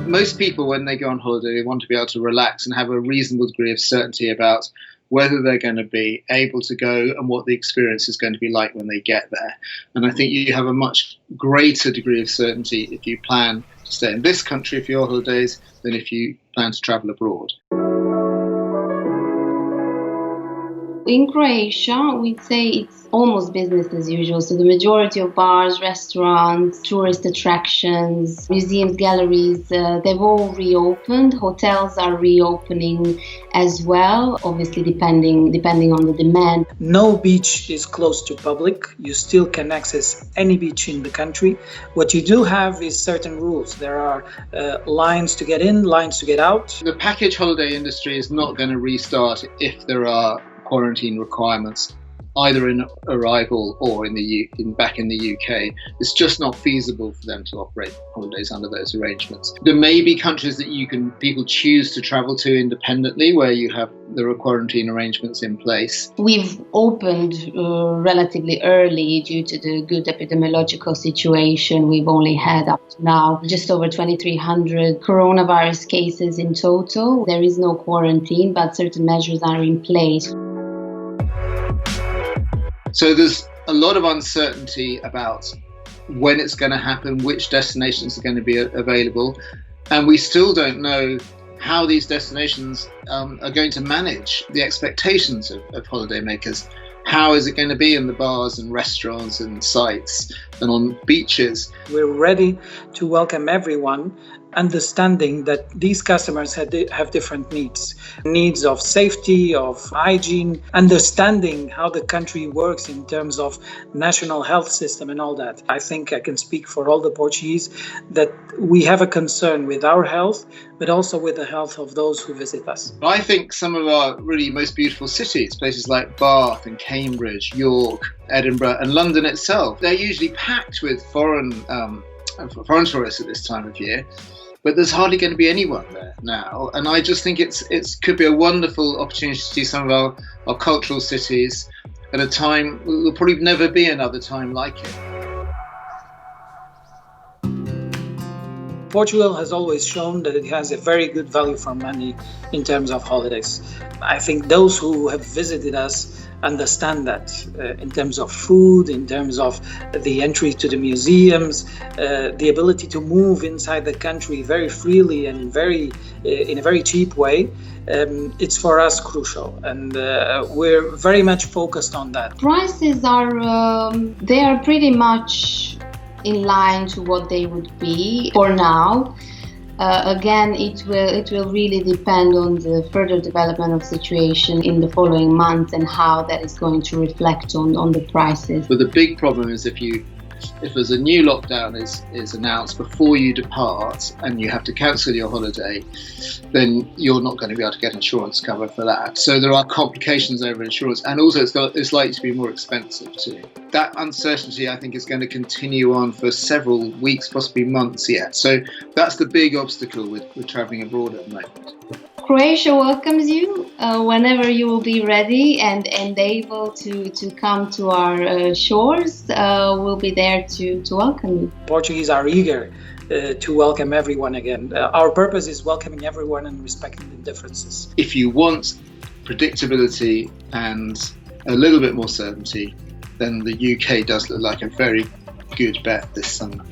Most people, when they go on holiday, they want to be able to relax and have a reasonable degree of certainty about whether they're going to be able to go and what the experience is going to be like when they get there. And I think you have a much greater degree of certainty if you plan to stay in this country for your holidays than if you plan to travel abroad. In Croatia, we'd say it's almost business as usual. So the majority of bars, restaurants, tourist attractions, museums, galleries, they've all reopened. Hotels are reopening as well, obviously depending on the demand. No beach is closed to public. You still can access any beach in the country. What you do have is certain rules. There are lines to get in, lines to get out. The package holiday industry is not going to restart if there are quarantine requirements either in arrival or back in the UK. It's just not feasible for them to operate holidays under those arrangements. There may be countries that people choose to travel to independently where there are quarantine arrangements in place. We've opened relatively early due to the good epidemiological situation. We've only had up to now just over 2,300 coronavirus cases in total. There is no quarantine, but certain measures are in place. So there's a lot of uncertainty about when it's going to happen, which destinations are going to be available, and we still don't know how these destinations are going to manage the expectations of holidaymakers. How is it going to be in the bars and restaurants and sites and on beaches? We're ready to welcome everyone, understanding that these customers have different needs of safety, of hygiene, understanding how the country works in terms of national health system and all that. I think I can speak for all the Portuguese that we have a concern with our health, but also with the health of those who visit us. I think some of our really most beautiful cities, places like Bath and Cambridge, York, Edinburgh and London itself, they're usually packed with foreign tourists at this time of year. But there's hardly going to be anyone there now. And I just think it could be a wonderful opportunity to see some of our cultural cities at a time, there'll probably never be another time like it. Portugal has always shown that it has a very good value for money in terms of holidays. I think those who have visited us understand that in terms of food, in terms of the entry to the museums, the ability to move inside the country very freely and in a very cheap way. It's for us crucial, and we're very much focused on that. Prices they are pretty much in line to what they would be for now. Again, it will really depend on the further development of situation in the following months and how that is going to reflect on the prices. But the big problem is if there's a new lockdown is announced before you depart and you have to cancel your holiday, then you're not going to be able to get insurance cover for that. So there are complications over insurance, and also it's likely to be more expensive too. That uncertainty, I think, is going to continue on for several weeks, possibly months yet. So that's the big obstacle with travelling abroad at the moment. Croatia welcomes you whenever you will be ready and able to come to our shores. We'll be there to welcome you. Portuguese are eager to welcome everyone again. Our purpose is welcoming everyone and respecting the differences. If you want predictability and a little bit more certainty, then the UK does look like a very good bet this summer.